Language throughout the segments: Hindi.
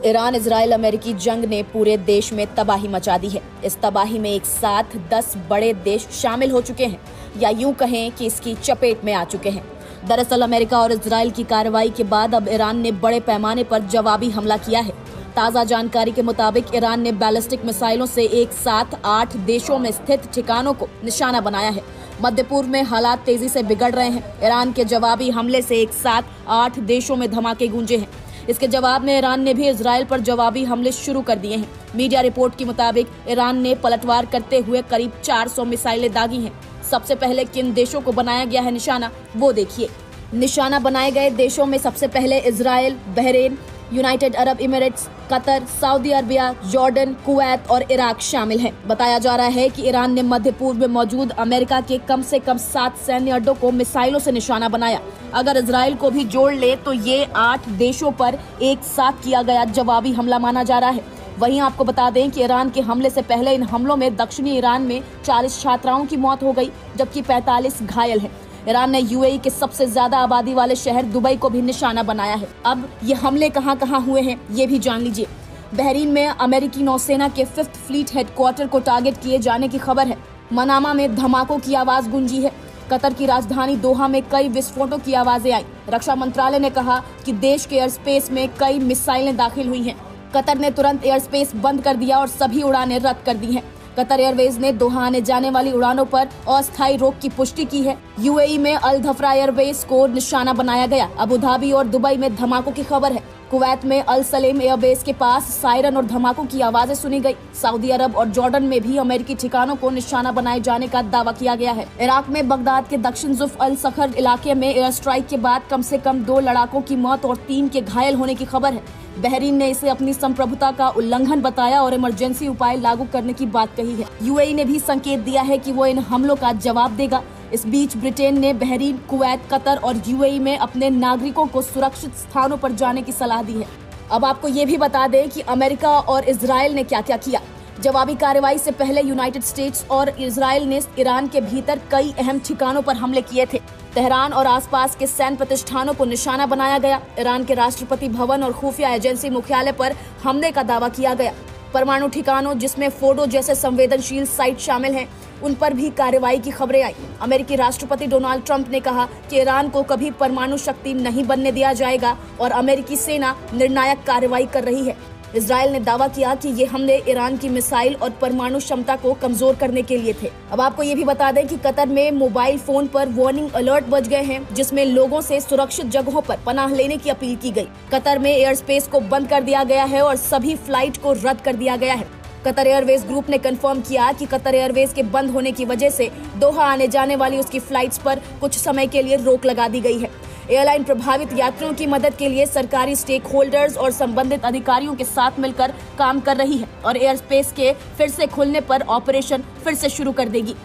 ईरान इजराइल अमेरिकी जंग ने पूरे देश में तबाही मचा दी है। इस तबाही में एक साथ 10 बड़े देश शामिल हो चुके हैं, या यूं कहें कि इसकी चपेट में आ चुके हैं। दरअसल अमेरिका और इजराइल की कार्रवाई के बाद अब ईरान ने बड़े पैमाने पर जवाबी हमला किया है। ताज़ा जानकारी के मुताबिक ईरान ने बैलिस्टिक मिसाइलों से एक साथ 8 देशों में स्थित ठिकानों को निशाना बनाया है। मध्य पूर्व में हालात तेजी से बिगड़ रहे हैं। ईरान के जवाबी हमले से एक साथ 8 देशों में धमाके गूंजे हैं। इसके जवाब में ईरान ने भी इजराइल पर जवाबी हमले शुरू कर दिए हैं। मीडिया रिपोर्ट के मुताबिक ईरान ने पलटवार करते हुए करीब 400 मिसाइलें दागी हैं। सबसे पहले किन देशों को बनाया गया है निशाना, वो देखिए। निशाना बनाए गए देशों में सबसे पहले Israel, Bahrain, United Arab emirates, Qatar, Saudi Arabia, Jordan, Kuwait और इराक शामिल हैं। बताया जा रहा है कि ईरान ने मध्य पूर्व में मौजूद अमेरिका के कम से कम 7 सैन्य अड्डों को मिसाइलों से निशाना बनाया। अगर इजराइल को भी जोड़ ले तो ये 8 देशों पर एक साथ किया गया जवाबी हमला माना जा रहा है। वहीं आपको बता दें कि ईरान के हमले से पहले इन हमलों में दक्षिणी ईरान में 40 छात्राओं की मौत हो गई, जबकि 45 घायल हैं। ईरान ने यूएई के सबसे ज्यादा आबादी वाले शहर दुबई को भी निशाना बनाया है। अब ये हमले कहां कहां हुए हैं, ये भी जान लीजिए। बहरीन में अमेरिकी नौसेना के 5th फ्लीट हेडक्वार्टर को टारगेट किए जाने की खबर है। मनामा में धमाकों की आवाज गूंजी है। कतर की राजधानी दोहा में कई विस्फोटों की आवाजें आई। रक्षा मंत्रालय ने कहा कि देश के एयर स्पेस में कई मिसाइलें दाखिल हुई हैं। कतर ने तुरंत एयर स्पेस बंद कर दिया और सभी उड़ानें रद्द कर दी हैं। कतर एयरवेज ने दोहा आने जाने वाली उड़ानों पर अस्थायी रोक की पुष्टि की है। यूएई में अल धफरा एयरवेज को निशाना बनाया गया। अबू धाबी और दुबई में धमाकों की खबर है। कुवैत में अल सलेम एयरबेस के पास सायरन और धमाकों की आवाजें सुनी गई। सऊदी अरब और जॉर्डन में भी अमेरिकी ठिकानों को निशाना बनाए जाने का दावा किया गया है। इराक में बगदाद के दक्षिण जुफ अल सखर इलाके में एयर स्ट्राइक के बाद कम से कम 2 लड़ाकों की मौत और 3 के घायल होने की खबर है। बहरीन ने इसे अपनी संप्रभुता का उल्लंघन बताया और इमरजेंसी उपाय लागू करने की बात कही है। यूएई ने भी संकेत दिया है कि वो इन हमलों का जवाब देगा। इस बीच ब्रिटेन ने बहरीन, कुवैत, कतर और यूएई में अपने नागरिकों को सुरक्षित स्थानों पर जाने की सलाह दी है। अब आपको ये भी बता दें कि अमेरिका और इजराइल ने क्या क्या किया। जवाबी कार्रवाई से पहले यूनाइटेड स्टेट्स और इजराइल ने ईरान के भीतर कई अहम ठिकानों पर हमले किए थे। तेहरान और आसपास के सैन्य प्रतिष्ठानों को निशाना बनाया गया। ईरान के राष्ट्रपति भवन और खुफिया एजेंसी मुख्यालय पर हमले का दावा किया गया। परमाणु ठिकानों, जिसमें फोर्डो जैसे संवेदनशील साइट शामिल हैं, उन पर भी कार्रवाई की खबरें आई। अमेरिकी राष्ट्रपति डोनाल्ड ट्रंप ने कहा कि ईरान को कभी परमाणु शक्ति नहीं बनने दिया जाएगा और अमेरिकी सेना निर्णायक कार्रवाई कर रही है। इजराइल ने दावा किया कि ये हमले ईरान की मिसाइल और परमाणु क्षमता को कमजोर करने के लिए थे। अब आपको ये भी बता दें कि कतर में मोबाइल फोन पर वार्निंग अलर्ट बज गए हैं, जिसमें लोगों से सुरक्षित जगहों पर पनाह लेने की अपील की गई। कतर में एयर स्पेस को बंद कर दिया गया है और सभी फ्लाइट को रद्द कर दिया गया है। कतर एयरवेज ग्रुप ने कंफर्म किया कि कतर एयरवेज के बंद होने की वजह से दोहा आने जाने वाली उसकी फ्लाइट्स पर कुछ समय के लिए रोक लगा दी गई है। एयरलाइन प्रभावित यात्रियों की मदद के लिए सरकारी स्टेक होल्डर्स और संबंधित अधिकारियों के साथ मिलकर काम कर रही है और एयर स्पेस के फिर से खुलने पर ऑपरेशन फिर से शुरू कर देगी।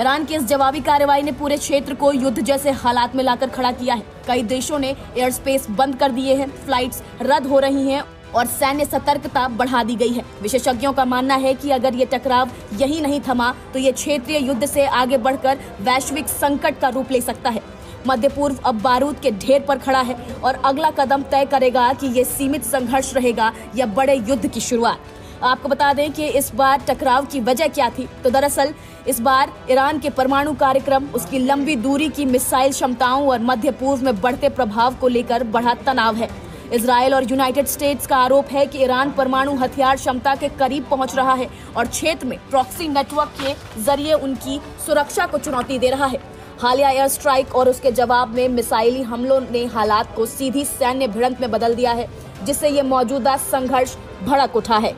ईरान की इस जवाबी कार्रवाई ने पूरे क्षेत्र को युद्ध जैसे हालात में लाकर खड़ा किया है। कई देशों ने एयर स्पेस बंद कर दिए हैं, फ्लाइट्स रद्द हो रही हैं और सैन्य सतर्कता बढ़ा दी गई है। विशेषज्ञों का मानना है कि अगर ये टकराव यही नहीं थमा तो ये क्षेत्रीय युद्ध से आगे बढ़कर वैश्विक संकट का रूप ले सकता है। मध्य पूर्व अब बारूद के ढेर पर खड़ा है और अगला कदम तय करेगा कि ये सीमित संघर्ष रहेगा या बड़े युद्ध की शुरुआत। आपको बता दें कि इस बार टकराव की वजह क्या थी। तो दरअसल इस बार ईरान के परमाणु कार्यक्रम, उसकी लंबी दूरी की मिसाइल क्षमताओं और मध्य पूर्व में बढ़ते प्रभाव को लेकर बढ़ा तनाव है। इजराइल और यूनाइटेड स्टेट्स का आरोप है कि ईरान परमाणु हथियार क्षमता के करीब पहुंच रहा है और क्षेत्र में प्रॉक्सी नेटवर्क के जरिए उनकी सुरक्षा को चुनौती दे रहा है। हालिया एयर स्ट्राइक और उसके जवाब में मिसाइली हमलों ने हालात को सीधी सैन्य भिड़ंत में बदल दिया है, जिससे ये मौजूदा संघर्ष भड़क उठा है।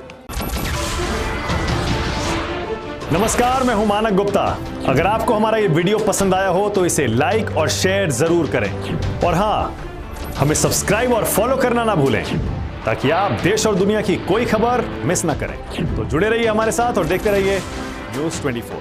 नमस्कार, मैं हूं मानक गुप्ता। अगर आपको हमारा ये वीडियो पसंद आया हो तो इसे लाइक और शेयर जरूर करें और हाँ, हमें सब्सक्राइब और फॉलो करना ना भूलें ताकि आप देश और दुनिया की कोई खबर मिस ना करें। तो जुड़े रहिए हमारे साथ और देखते रहिए News 24।